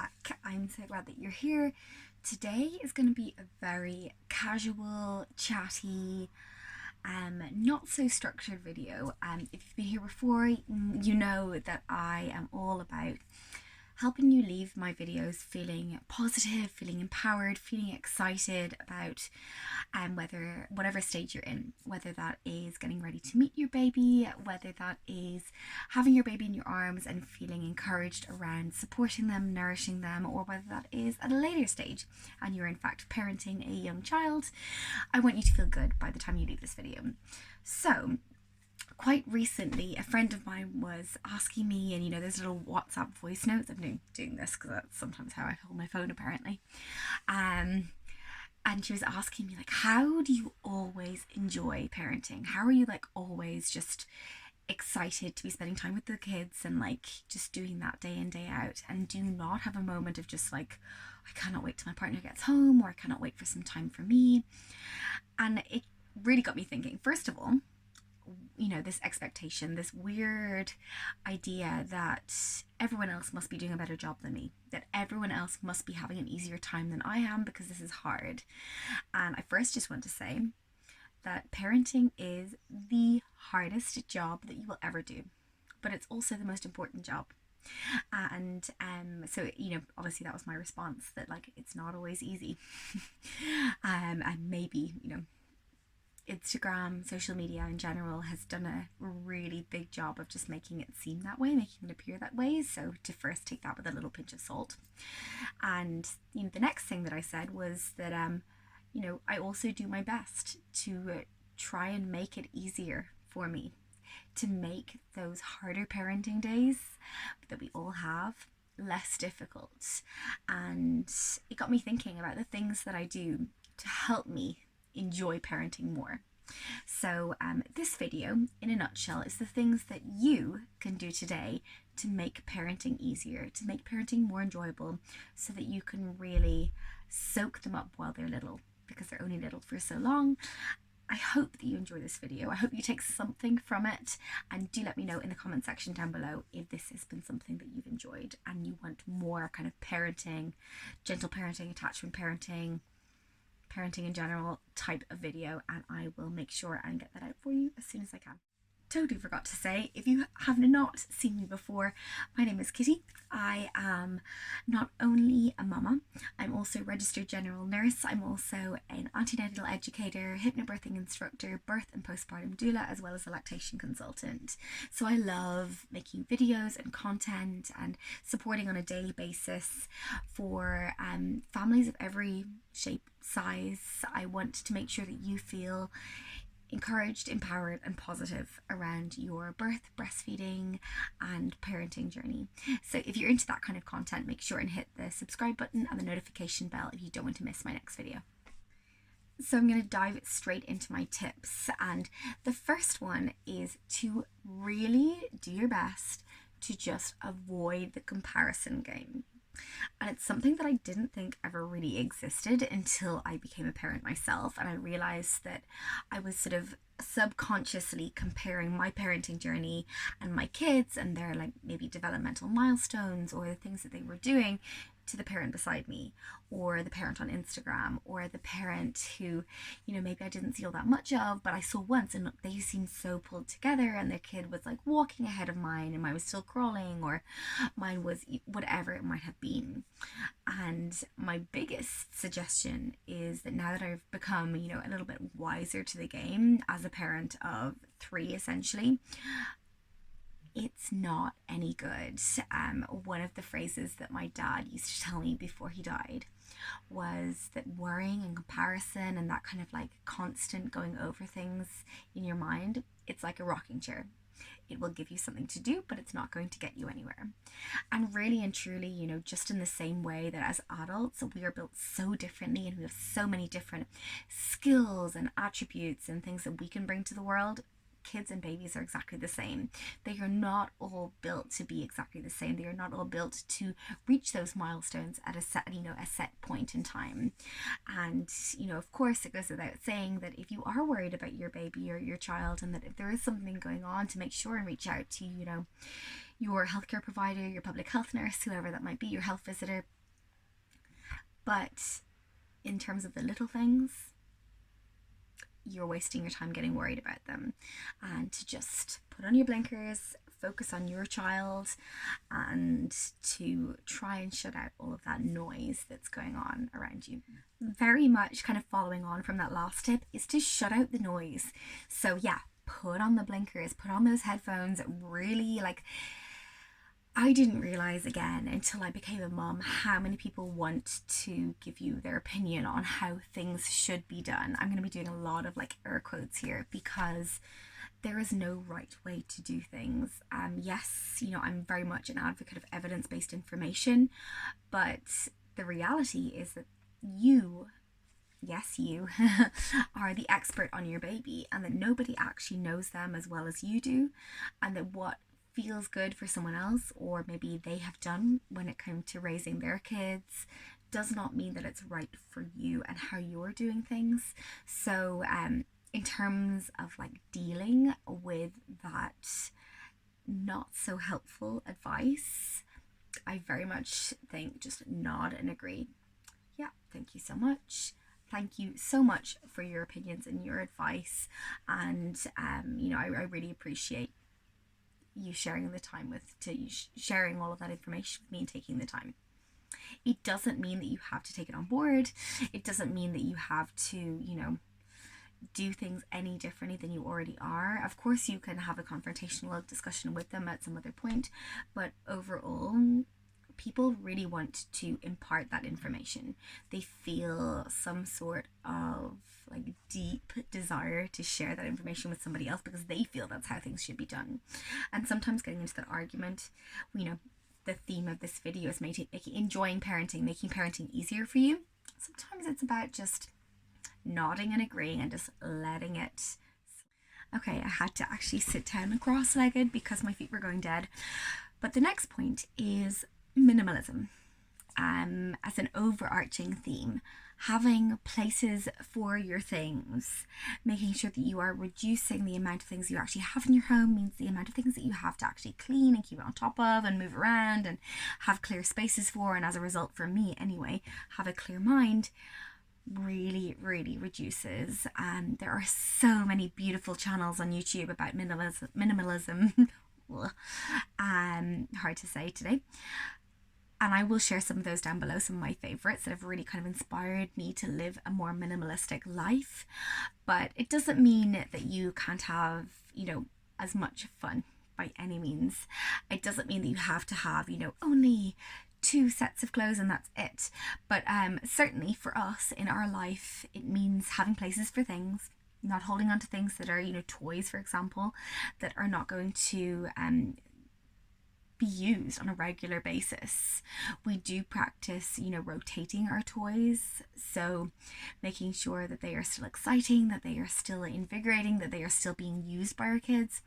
back. I'm so glad that you're here. Today is going to be a very casual, chatty, not so structured video. If you've been here before, you know that I am all about helping you leave my videos feeling positive, feeling empowered, feeling excited about whatever stage you're in, whether that is getting ready to meet your baby, whether that is having your baby in your arms and feeling encouraged around supporting them, nourishing them, or whether that is at a later stage and you're in fact parenting a young child. I want you to feel good by the time you leave this video. So quite recently, a friend of mine was asking me, and there's little WhatsApp voice notes. I've been doing this because that's sometimes how I hold my phone, apparently. And she was asking me, like, how do you always enjoy parenting? How are you, like, always just excited to be spending time with the kids and, like, just doing that day in, day out? And do not have a moment of just, like, I cannot wait till my partner gets home, or I cannot wait for some time for me. And it really got me thinking, first of all, this expectation, this weird idea that everyone else must be doing a better job than me, that everyone else must be having an easier time than I am because this is hard. And I first just want to say that parenting is the hardest job that you will ever do, but it's also the most important job. And so obviously that was my response, that like it's not always easy. And maybe Instagram, social media in general has done a really big job of just making it seem that way, making it appear that way. So to first take that with a little pinch of salt. And the next thing that I said was that I also do my best to try and make it easier for me, to make those harder parenting days that we all have less difficult. And it got me thinking about the things that I do to help me enjoy parenting more. So this video, in a nutshell, is the things that you can do today to make parenting easier, to make parenting more enjoyable, so that you can really soak them up while they're little, because they're only little for so long. I hope that you enjoy this video. I hope you take something from it, and do let me know in the comment section down below if this has been something that you've enjoyed and you want more kind of parenting, gentle parenting, attachment parenting in general type of video, and I will make sure and get that out for you as soon as I can. Totally forgot to say, if you have not seen me before, my name is Kitty. I am not only a mama, I'm also a registered general nurse. I'm also an antenatal educator, hypnobirthing instructor, birth and postpartum doula, as well as a lactation consultant. So I love making videos and content and supporting on a daily basis for families of every shape, size. I want to make sure that you feel encouraged, empowered and positive around your birth, breastfeeding and parenting journey. So if you're into that kind of content, make sure and hit the subscribe button and the notification bell if you don't want to miss my next video. So I'm going to dive straight into my tips, and the first one is to really do your best to just avoid the comparison game. And it's something that I didn't think ever really existed until I became a parent myself, and I realized that I was sort of subconsciously comparing my parenting journey and my kids and their like maybe developmental milestones or the things that they were doing to the parent beside me, or the parent on Instagram, or the parent who maybe I didn't see all that much of, but I saw once, and they seemed so pulled together, and their kid was like walking ahead of mine and mine was still crawling, or mine was whatever it might have been. And my biggest suggestion is that now that I've become a little bit wiser to the game as a parent of 3 essentially, it's not any good. One of the phrases that my dad used to tell me before he died was that worrying and comparison and that kind of like constant going over things in your mind, it's like a rocking chair. It will give you something to do, but it's not going to get you anywhere. And really and truly, just in the same way that as adults, we are built so differently and we have so many different skills and attributes and things that we can bring to the world, kids and babies are exactly the same. They are not all built to be exactly the same. They are not all built to reach those milestones at a set point in time. And of course, it goes without saying that if you are worried about your baby or your child, and that if there is something going on, to make sure and reach out to your healthcare provider, your public health nurse, whoever that might be, your health visitor. But in terms of the little things, you're wasting your time getting worried about them, and to just put on your blinkers, focus on your child, and to try and shut out all of that noise that's going on around you. Very much kind of following on from that last tip is to shut out the noise. So yeah, put on the blinkers, put on those headphones. Really, I didn't realize again until I became a mom how many people want to give you their opinion on how things should be done. I'm going to be doing a lot of air quotes here, because there is no right way to do things. Yes, I'm very much an advocate of evidence-based information, but the reality is that you are the expert on your baby, and that nobody actually knows them as well as you do, and that what feels good for someone else, or maybe they have done when it comes to raising their kids, does not mean that it's right for you and how you're doing things. So in terms of dealing with that not so helpful advice, I very much think just nod and agree. Yeah, thank you so much. Thank you so much for your opinions and your advice, and I really appreciate you sharing the time sharing all of that information with me and taking the time. It doesn't mean that you have to take it on board. It doesn't mean that you have to, do things any differently than you already are. Of course, you can have a confrontational discussion with them at some other point, but overall, people really want to impart that information. They feel some sort of deep desire to share that information with somebody else, because they feel that's how things should be done. And sometimes getting into that argument, the theme of this video is enjoying parenting, making parenting easier for you. Sometimes it's about just nodding and agreeing and just letting it. Okay, I had to actually sit down cross-legged because my feet were going dead. But the next point is minimalism. As an overarching theme, having places for your things, making sure that you are reducing the amount of things you actually have in your home, means the amount of things that you have to actually clean and keep it on top of and move around and have clear spaces for, and as a result, for me anyway, have a clear mind, really reduces. There are so many beautiful channels on YouTube about minimalism. Hard to say today. And I will share some of those down below, some of my favorites that have really kind of inspired me to live a more minimalistic life. But it doesn't mean that you can't have, as much fun by any means. It doesn't mean that you have to have, only 2 sets of clothes and that's it. But certainly for us in our life, it means having places for things, not holding on to things that are, toys, for example, that are not going to be used on a regular basis. We do practice, rotating our toys, so making sure that they are still exciting, that they are still invigorating, that they are still being used by our kids.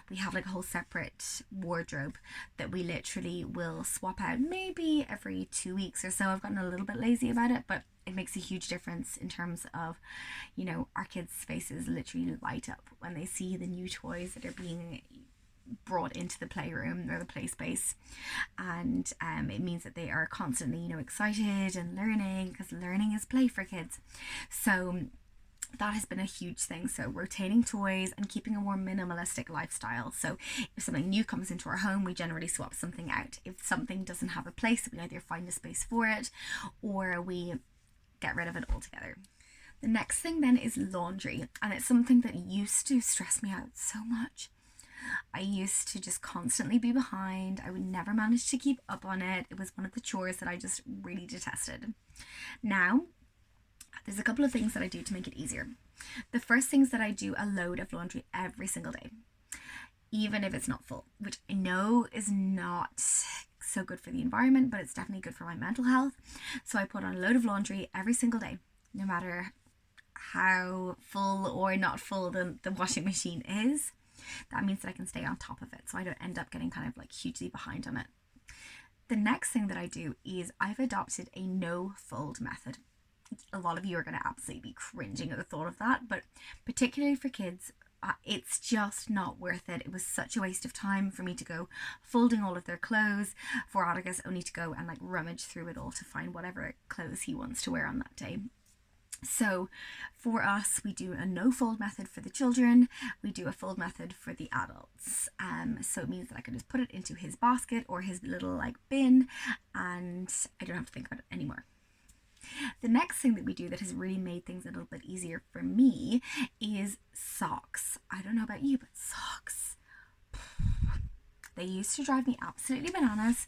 We have a whole separate wardrobe that we literally will swap out maybe every 2 weeks or so. I've gotten a little bit lazy about it, but it makes a huge difference in terms of, our kids' faces literally light up when they see the new toys that are being brought into the playroom or the play space, and it means that they are constantly excited and learning, because learning is play for kids. So that has been a huge thing. So rotating toys and keeping a more minimalistic lifestyle. So if something new comes into our home, we generally swap something out. If something doesn't have a place, we either find a space for it or we get rid of it altogether. The next thing then is laundry, and it's something that used to stress me out so much. I used to just constantly be behind. I would never manage to keep up on it. It was one of the chores that I just really detested. Now, there's a couple of things that I do to make it easier. The first thing is that I do a load of laundry every single day, even if it's not full, which I know is not so good for the environment, but it's definitely good for my mental health. So I put on a load of laundry every single day, no matter how full or not full the washing machine is. That means that I can stay on top of it, so I don't end up getting kind of like hugely behind on it. The next thing that I do is I've adopted a no fold method. A lot of you are going to absolutely be cringing at the thought of that, but particularly for kids, it's just not worth it. It was such a waste of time for me to go folding all of their clothes, for Atticus only to go and like rummage through it all to find whatever clothes he wants to wear on that day. So for us, we do a no fold method for the children, we do a fold method for the adults. So it means that I can just put it into his basket or his little like bin, and I don't have to think about it anymore. The next thing that we do that has really made things a little bit easier for me is socks. I don't know about you, but socks. They used to drive me absolutely bananas.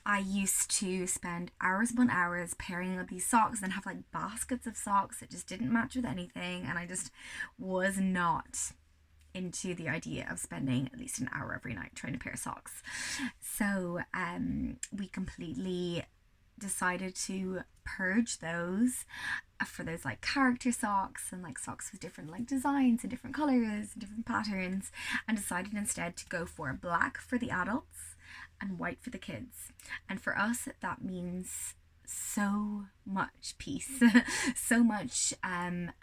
I used to spend hours upon hours pairing up these socks and have like baskets of socks that just didn't match with anything, and I just was not into the idea of spending at least an hour every night trying to pair socks. So we completely decided to purge those for those like character socks and like socks with different like designs and different colors and different patterns, and decided instead to go for black for the adults and white for the kids. And for us, that means so much peace, so much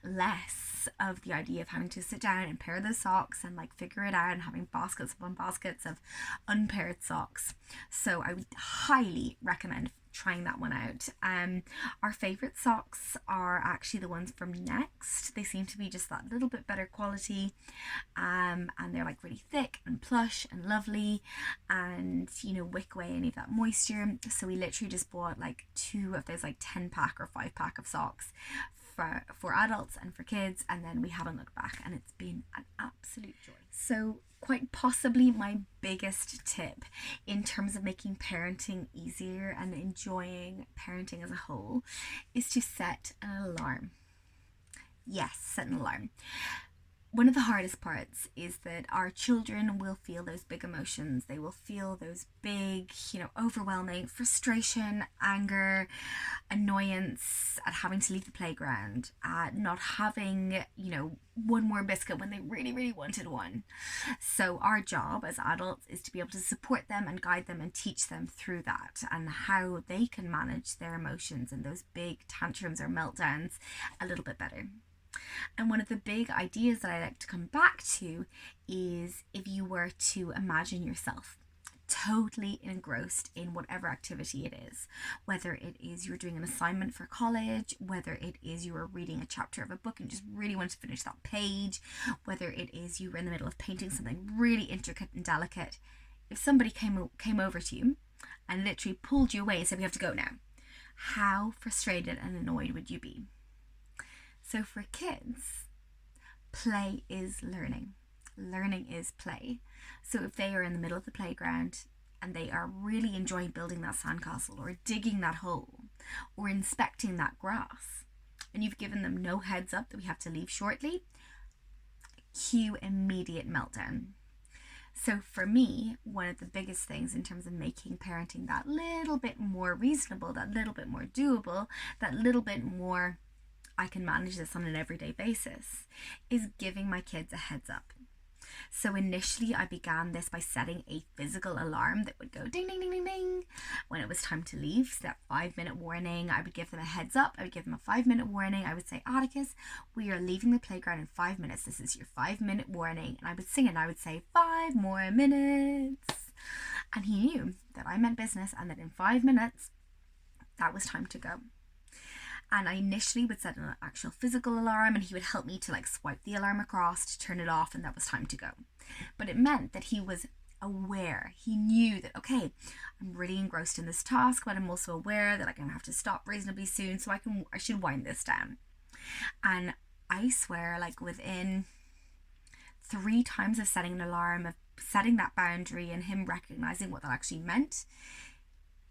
less of the idea of having to sit down and pair those socks and like figure it out and having baskets upon baskets of unpaired socks. So I would highly recommend trying that one out. Our favorite socks are actually the ones from Next. They seem to be just that little bit better quality, and they're like really thick and plush and lovely, and you know, wick away any of that moisture. So we literally just bought like 2 of those like 10-pack or 5-pack of socks for adults and for kids, and then we haven't looked back, and it's been an absolute joy. So quite possibly my biggest tip in terms of making parenting easier and enjoying parenting as a whole is to set an alarm. Yes, set an alarm. One of the hardest parts is that our children will feel those big emotions. They will feel those big, overwhelming frustration, anger, annoyance at having to leave the playground, at not having, one more biscuit when they really, really wanted one. So our job as adults is to be able to support them and guide them and teach them through that and how they can manage their emotions and those big tantrums or meltdowns a little bit better. And one of the big ideas that I like to come back to is if you were to imagine yourself totally engrossed in whatever activity it is, whether it is you're doing an assignment for college, whether it is you are reading a chapter of a book and just really want to finish that page, whether it is you were in the middle of painting something really intricate and delicate. If somebody came over to you and literally pulled you away and said, "We have to go now," how frustrated and annoyed would you be? So for kids, play is learning. Learning is play. So if they are in the middle of the playground and they are really enjoying building that sandcastle or digging that hole or inspecting that grass, and you've given them no heads up that we have to leave shortly, cue immediate meltdown. So for me, one of the biggest things in terms of making parenting that little bit more reasonable, that little bit more doable, that little bit more I can manage this on an everyday basis, is giving my kids a heads up. So initially I began this by setting a physical alarm that would go ding, ding, ding, ding, ding when it was time to leave. So that 5-minute warning, I would give them a heads up. I would give them a 5-minute warning. I would say, "Atticus, we are leaving the playground in 5 minutes. This is your 5-minute warning." And I would sing it and I would say, 5 more minutes. And he knew that I meant business and that in 5 minutes, that was time to go. And I initially would set an actual physical alarm, and he would help me to like swipe the alarm across to turn it off, and that was time to go. But it meant that he was aware. He knew that, okay, I'm really engrossed in this task, but I'm also aware that I'm going to have to stop reasonably soon, so I should wind this down. And I swear, like within 3 times of setting an alarm, of setting that boundary and him recognizing what that actually meant,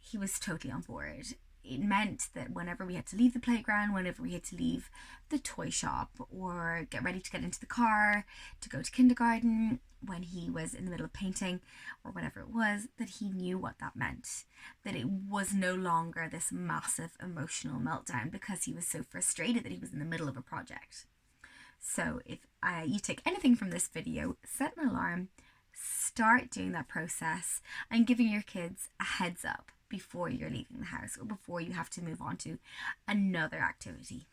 he was totally on board. It meant that whenever we had to leave the playground, whenever we had to leave the toy shop or get ready to get into the car to go to kindergarten, when he was in the middle of painting or whatever it was, that he knew what that meant. That it was no longer this massive emotional meltdown because he was so frustrated that he was in the middle of a project. So if you take anything from this video, set an alarm, start doing that process, and giving your kids a heads up before you're leaving the house or before you have to move on to another activity.